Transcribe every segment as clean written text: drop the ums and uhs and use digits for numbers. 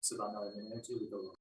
sebanyak ini gitu.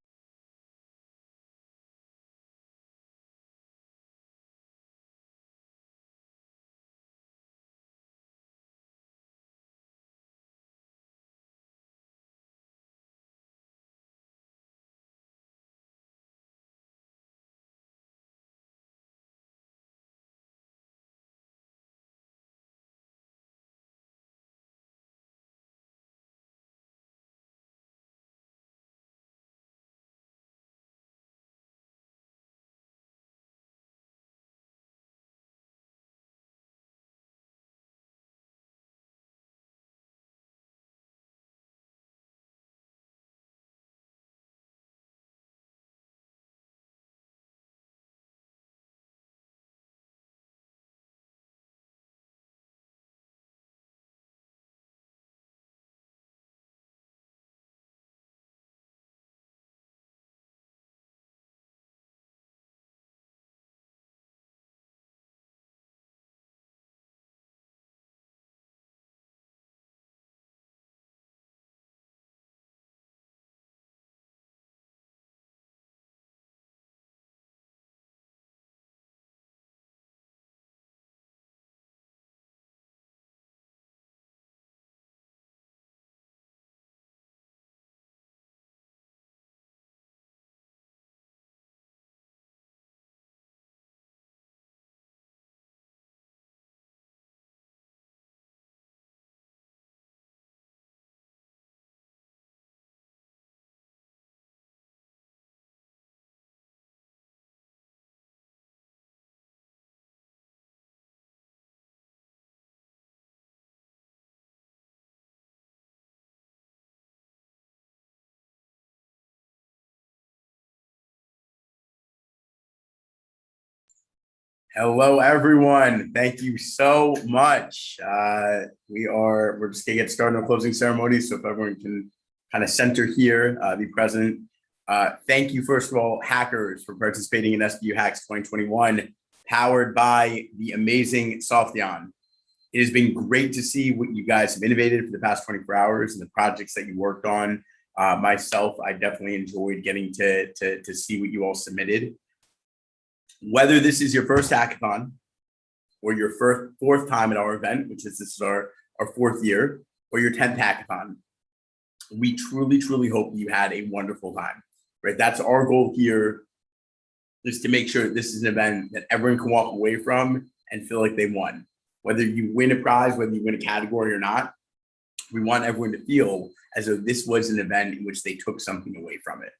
Hello, everyone. Thank you so much. We're just gonna get started on closing ceremony. So if everyone can kind of center here, be present. Thank you, first of all, hackers, for participating in SBUHacks 2021, powered by the amazing Softheon. It has been great to see what you guys have innovated for the past 24 hours and the projects that you worked on. Myself, I definitely enjoyed getting to see what you all submitted. Whether this is your first hackathon or your fourth time at our event, which is this is our fourth year, or your 10th hackathon, we truly hope you had a wonderful time, right? That's our goal here, is to make sure this is an event that everyone can walk away from and feel like they won. Whether you win a prize, whether you win a category or not, we want everyone to feel as though this was an event in which they took something away from it.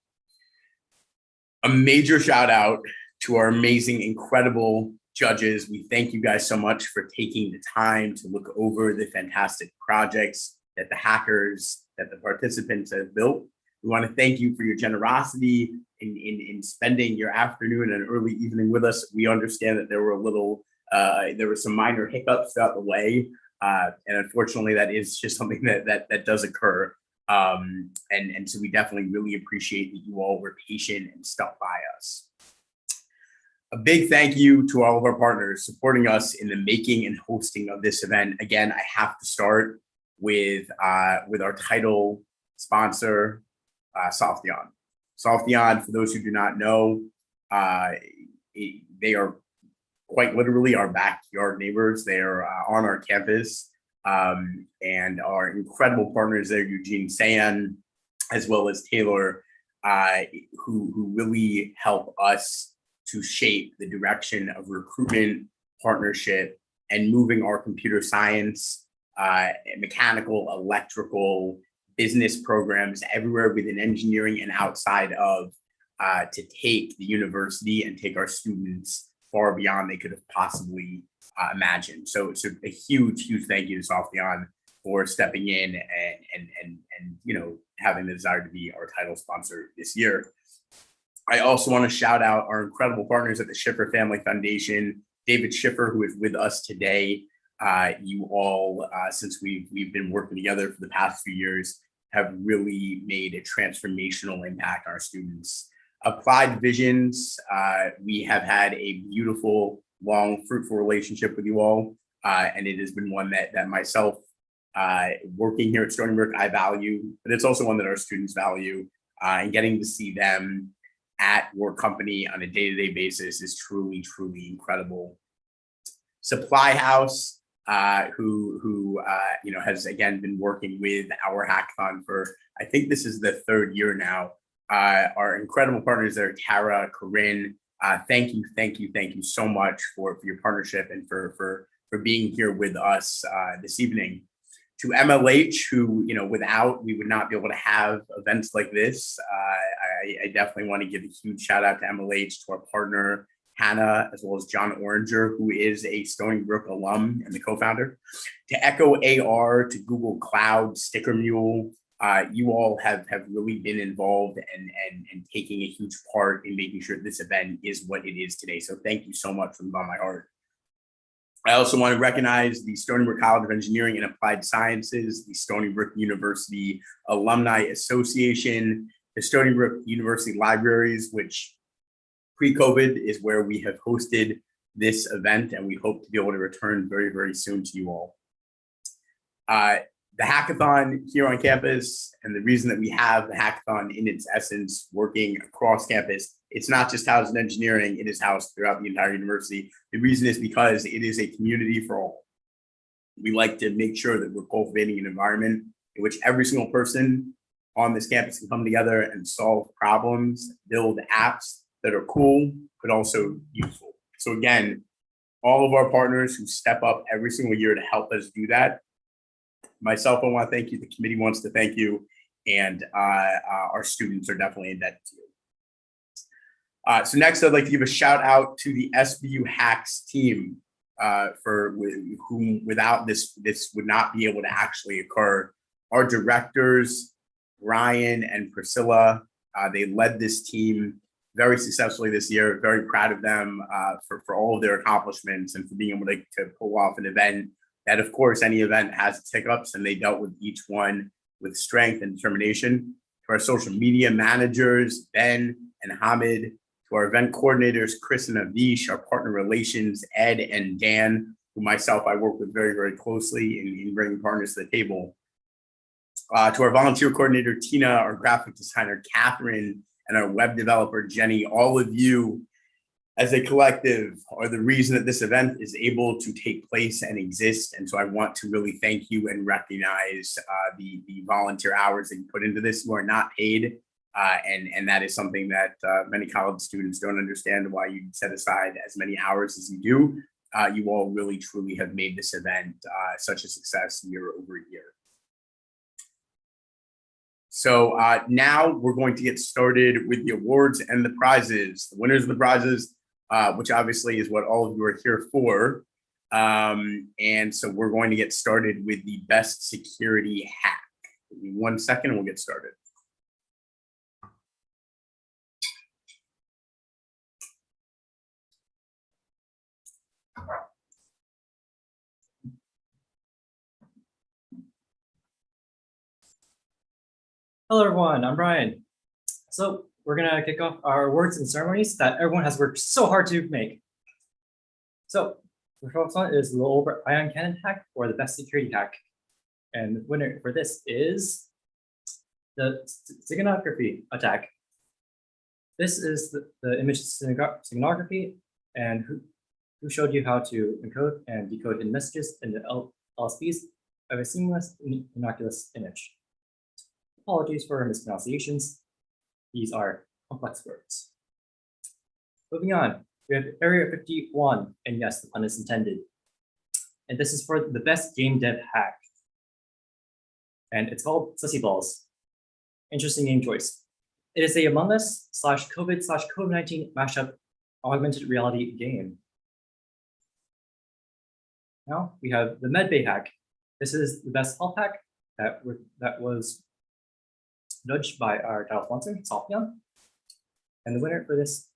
A major shout out to our amazing, incredible judges. We thank you guys so much for taking the time to look over the fantastic projects that the hackers, that the participants have built. We want to thank you for your generosity in spending your afternoon and early evening with us. We understand that there were some minor hiccups throughout the way. And unfortunately, that is just something that does occur. And so we definitely really appreciate that you all were patient and stuck by us. A big thank you to all of our partners supporting us in the making and hosting of this event. Again, I have to start with our title sponsor, Softheon. Softheon, for those who do not know, they are quite literally our backyard neighbors. They are on our campus, and our incredible partners there, Eugene San, as well as Taylor, who really help us to shape the direction of recruitment, partnership, and moving our computer science, mechanical, electrical, business programs everywhere within engineering and outside of, to take the university and take our students far beyond they could have possibly imagined. So it's a huge thank you to Softheon for stepping in and having the desire to be our title sponsor this year. I also want to shout out our incredible partners at the Schiffer Family Foundation. David Schiffer, who is with us today. You all, since we've been working together for the past few years, have really made a transformational impact on our students. Applied Visions, we have had a beautiful, long, fruitful relationship with you all, and it has been one that myself, working here at Stony Brook, I value, but it's also one that our students value. and getting to see them at your company on a day-to-day basis is truly, truly incredible. Supply House, who has again been working with our hackathon for, I think this is the 3rd year now. Our incredible partners there, Tara, Corinne. Thank you so much for your partnership and for being here with us this evening. To MLH, who, without, we would not be able to have events like this. I definitely want to give a huge shout out to MLH, to our partner, Hannah, as well as John Oranger, who is a Stony Brook alum and the co-founder. To Echo AR, to Google Cloud, Sticker Mule, you all have really been involved and taking a huge part in making sure this event is what it is today. So thank you so much from the bottom of my heart. I also want to recognize the Stony Brook College of Engineering and Applied Sciences, the Stony Brook University Alumni Association, the Stony Brook University Libraries, which pre-COVID is where we have hosted this event, and we hope to be able to return very, very soon to you all. The hackathon here on campus, and the reason that we have the hackathon in its essence working across campus, it's not just housed in engineering, it is housed throughout the entire university. The reason is because it is a community for all. We like to make sure that we're cultivating an environment in which every single person on this campus can come together and solve problems, build apps that are cool, but also useful. So again, all of our partners who step up every single year to help us do that, myself, I want to thank you. The committee wants to thank you, and our students are definitely in debt to you. So next, I'd like to give a shout out to the SBUHacks team, for whom without this would not be able to actually occur. Our directors, Ryan and Priscilla, they led this team very successfully this year. Very proud of them for all of their accomplishments and for being able to pull off an event that, of course, any event has its hiccups, and they dealt with each one with strength and determination. To our social media managers, Ben and Hamid, to our event coordinators, Chris and Avish, our partner relations, Ed and Dan, who myself, I work with very, very closely in bringing partners to the table. To our volunteer coordinator, Tina, our graphic designer, Catherine, and our web developer, Jenny, all of you as a collective are the reason that this event is able to take place and exist. And so I want to really thank you and recognize the volunteer hours that you put into this. You are not paid. And that is something that many college students don't understand, why you set aside as many hours as you do. You all really, truly have made this event such a success year over year. So now we're going to get started with the awards and the prizes. The winners of the prizes, which obviously is what all of you are here for. And so we're going to get started with the best security hack. Give me 1 second and we'll get started. Hello, everyone. I'm Brian. So we're going to kick off our awards and ceremonies that everyone has worked so hard to make. So the first one is the low ion cannon hack, or the best security hack. And the winner for this is the signography attack. This is the image signography, and who showed you how to encode and decode hidden messages in the LSPs of a seamless, innocuous image. Apologies for mispronunciations. These are complex words. Moving on, we have Area 51, and yes, the pun is intended. And this is for the best game dev hack. And it's called Sussy Balls. Interesting name choice. It is a Among Us /COVID/COVID-19 mashup augmented reality game. Now we have the Medbay hack. This is the best health hack that was nudged by our title sponsor, Sofyan. And the winner for this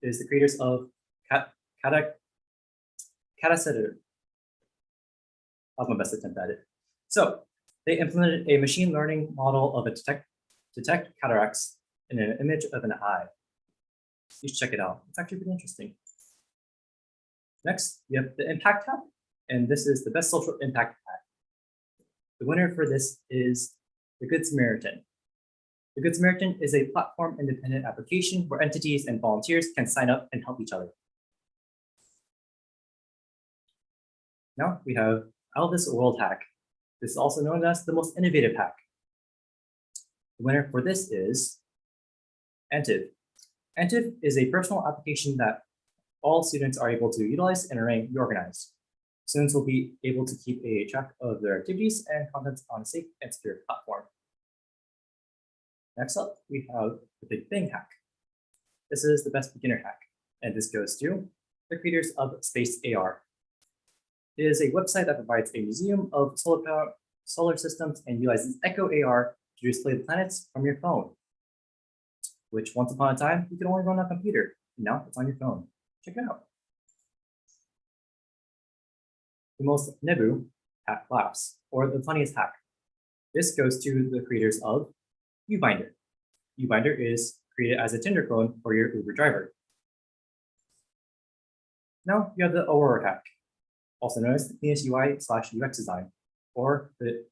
is the creators of Catasetter. I'll do my best attempt at it. So they implemented a machine learning model of a detect cataracts in an image of an eye. You should check it out. It's actually pretty interesting. Next, we have the Impact hack, and this is the best social impact hack. The winner for this is the Good Samaritan. The Good Samaritan is a platform-independent application where entities and volunteers can sign up and help each other. Now we have Elvis World Hack. This is also known as the most innovative hack. The winner for this is Antiv. Antiv is a personal application that all students are able to utilize and remain organized. Students will be able to keep a track of their activities and contents on a safe and secure platform. Next up, we have the Big Bang Hack. This is the best beginner hack, and this goes to the creators of Space AR. It is a website that provides a museum of solar systems and utilizes Echo AR to display the planets from your phone, which once upon a time, you could only run on a computer. Now it's on your phone. Check it out. The most Nebu hack laughs, or the funniest hack. This goes to the creators of UBinder. UBinder is created as a Tinder clone for your Uber driver. Now you have the Aurora hack, also known as the cleanest UI/UX design, or the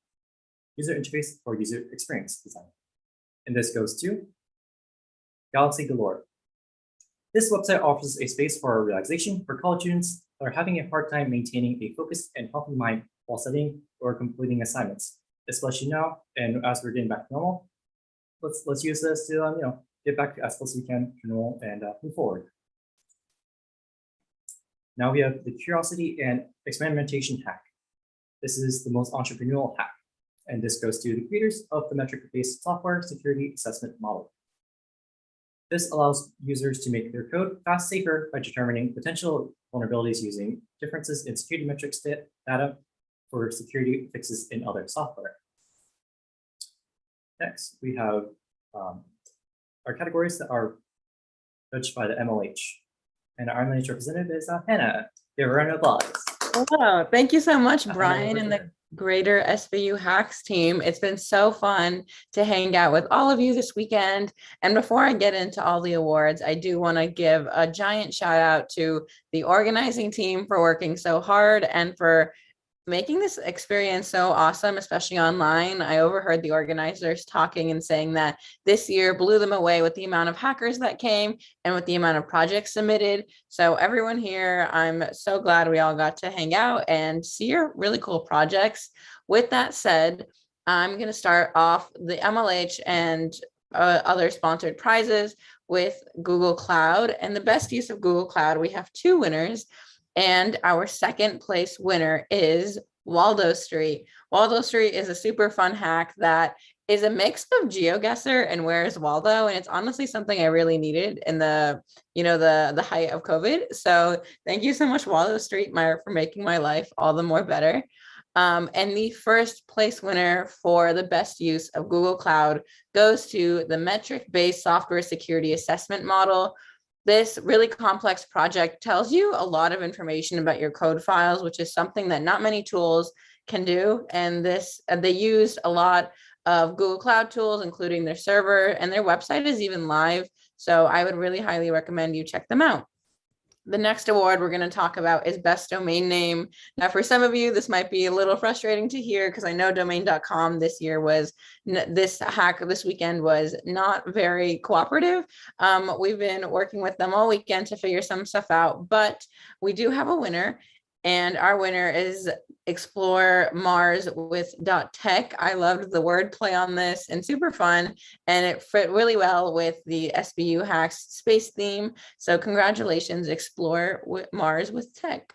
user interface or user experience design. And this goes to Galaxy Galore. This website offers a space for relaxation for college students that are having a hard time maintaining a focused and healthy mind while studying or completing assignments, especially now. And as we're getting back to normal, let's use this to get back as close as we can to normal and move forward. Now we have the curiosity and experimentation hack. This is the most entrepreneurial hack, and this goes to the creators of the metric-based software security assessment model. This allows users to make their code fast safer by determining potential vulnerabilities using differences in security metrics data for security fixes in other software. Next, we have our categories that are judged by the MLH. And our MLH representative is Hannah. Give her an applause. Hello, thank you so much, Brian, and the greater SBUHacks team. It's been so fun to hang out with all of you this weekend. And before I get into all the awards, I do want to give a giant shout out to the organizing team for working so hard and for making this experience so awesome, especially online. I overheard the organizers talking and saying that this year blew them away with the amount of hackers that came and with the amount of projects submitted. So everyone here, I'm so glad we all got to hang out and see your really cool projects. With that said, I'm going to start off the MLH and other sponsored prizes with Google Cloud. And the best use of Google Cloud, we have two winners. And our second place winner is Waldo Street. Waldo Street is a super fun hack that is a mix of GeoGuessr and Where's Waldo, and it's honestly something I really needed in the height of COVID. So thank you so much, Waldo Street, for making my life all the more better. And the first place winner for the best use of Google Cloud goes to the metric-based software security assessment model. This really complex project tells you a lot of information about your code files, which is something that not many tools can do. And they used a lot of Google Cloud tools, including their server, and their website is even live. So I would really highly recommend you check them out. The next award we're going to talk about is Best Domain Name. Now, for some of you, this might be a little frustrating to hear because I know domain.com this weekend was not very cooperative. We've been working with them all weekend to figure some stuff out, but we do have a winner. And our winner is Explore Mars with .tech. I loved the wordplay on this and super fun, and it fit really well with the SBUHacks space theme. So congratulations, Explore Mars with Tech.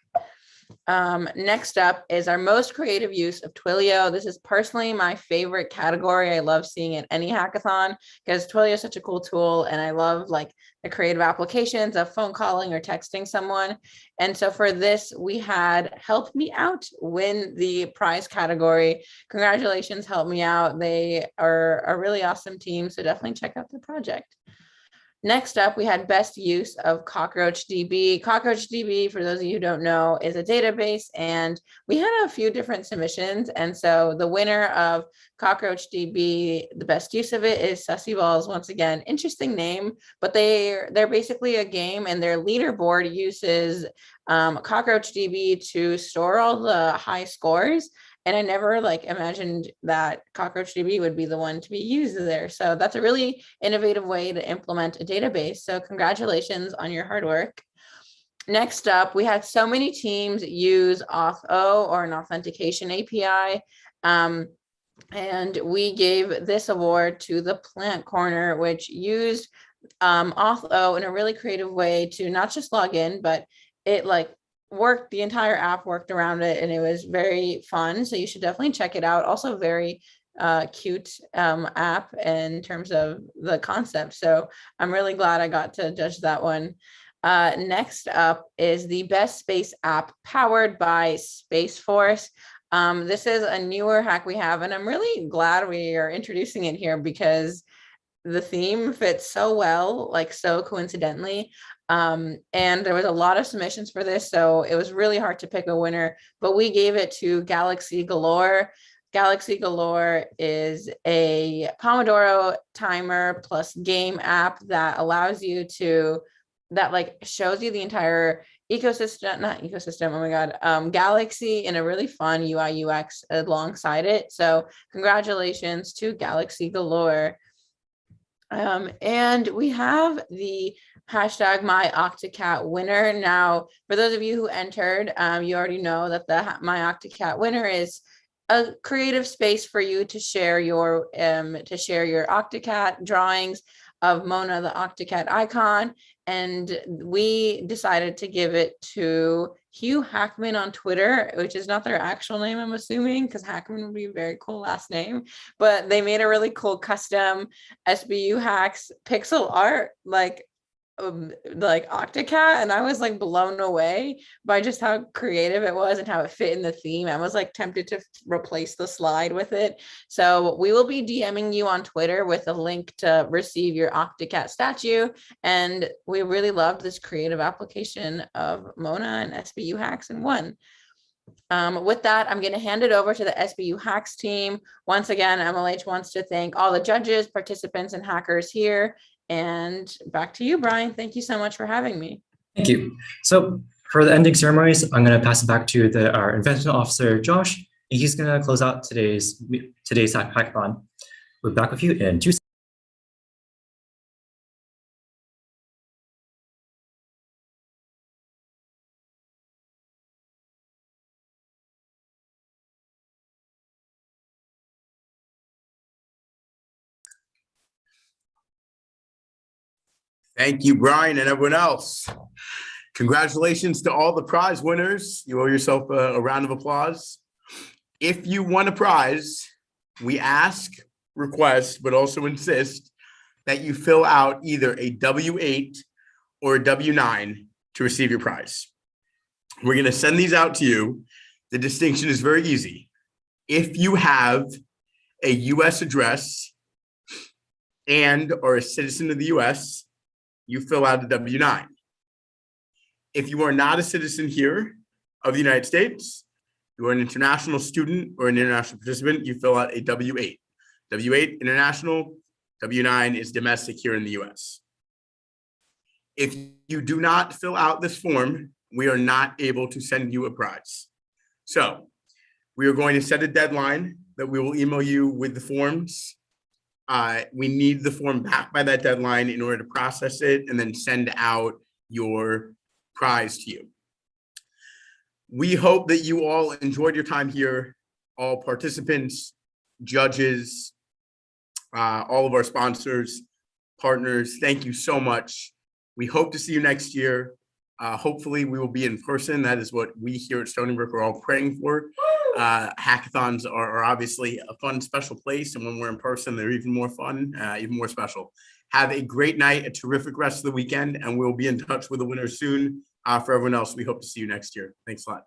Next up is our most creative use of Twilio. This is personally my favorite category. I love seeing it any hackathon because Twilio is such a cool tool, and I love the creative applications of phone calling or texting someone. And so for this, we had Help Me Out win the prize category. Congratulations, Help Me Out. They are a really awesome team, so definitely check out the project. Next up, we had best use of CockroachDB. CockroachDB, for those of you who don't know, is a database, and we had a few different submissions. And so the winner of CockroachDB, the best use of it is Sussy Balls. Once again, interesting name, but they're basically a game, and their leaderboard uses CockroachDB to store all the high scores. And I never like imagined that CockroachDB would be the one to be used there. So that's a really innovative way to implement a database. So congratulations on your hard work. Next up, we had so many teams use Auth0 or an authentication API. And we gave this award to the Plant Corner, which used Auth0 in a really creative way to not just log in, but it like worked, the entire app worked around it, and it was very fun. So you should definitely check it out. Also very cute app in terms of the concept. So I'm really glad I got to judge that one. Next up is the best space app powered by Space Force. This is a newer hack we have, and I'm really glad we are introducing it here because the theme fits so well, like so coincidentally. And there was a lot of submissions for this, so it was really hard to pick a winner, but we gave it to Galaxy Galore. Galaxy Galore is a Pomodoro timer plus game app that allows you to, that like shows you the entire ecosystem, not ecosystem, oh my God, Galaxy in a really fun UI UX alongside it. So congratulations to Galaxy Galore. And we have the hashtag MyOctoCat winner. Now, for those of you who entered, you already know that the MyOctoCat winner is a creative space for you to share your Octocat drawings of Mona, the Octocat icon. And we decided to give it to Hugh Hackman on Twitter, which is not their actual name, I'm assuming, because Hackman would be a very cool last name. But they made a really cool custom SBUHacks pixel art, like Octocat, and I was like blown away by just how creative it was and how it fit in the theme. I was like tempted to replace the slide with it. So we will be DMing you on Twitter with a link to receive your Octocat statue. And we really loved this creative application of Mona and SBUHacks in one. With that, I'm going to hand it over to the SBUHacks team. Once again, MLH wants to thank all the judges, participants, and hackers here. And back to you, Brian. Thank you so much for having me. Thank you. So for the ending ceremonies, I'm going to pass it back to our invention officer, Josh, and he's going to close out today's hackathon. We'll be back with you in 2 seconds. Thank you, Brian, and everyone else. Congratulations to all the prize winners. You owe yourself a round of applause. If you won a prize, we ask, request, but also insist that you fill out either a W-8 or a W-9 to receive your prize. We're going to send these out to you. The distinction is very easy. If you have a U.S. address and are a citizen of the U.S., you fill out a W-9. If you are not a citizen here of the United States, you are an international student or an international participant, you fill out a W-8. W-8 international, W-9 is domestic here in the US. If you do not fill out this form, we are not able to send you a prize. So we are going to set a deadline that we will email you with the forms. We need the form back by that deadline in order to process it and then send out your prize to you. We hope that you all enjoyed your time here, all participants, judges, all of our sponsors, partners. Thank you so much. We hope to see you next year. Hopefully we will be in person. That is what we here at Stony Brook are all praying for. Hackathons are obviously a fun, special place. And when we're in person, they're even more fun, even more special. Have a great night, a terrific rest of the weekend, and we'll be in touch with the winner soon. For everyone else, we hope to see you next year. Thanks a lot.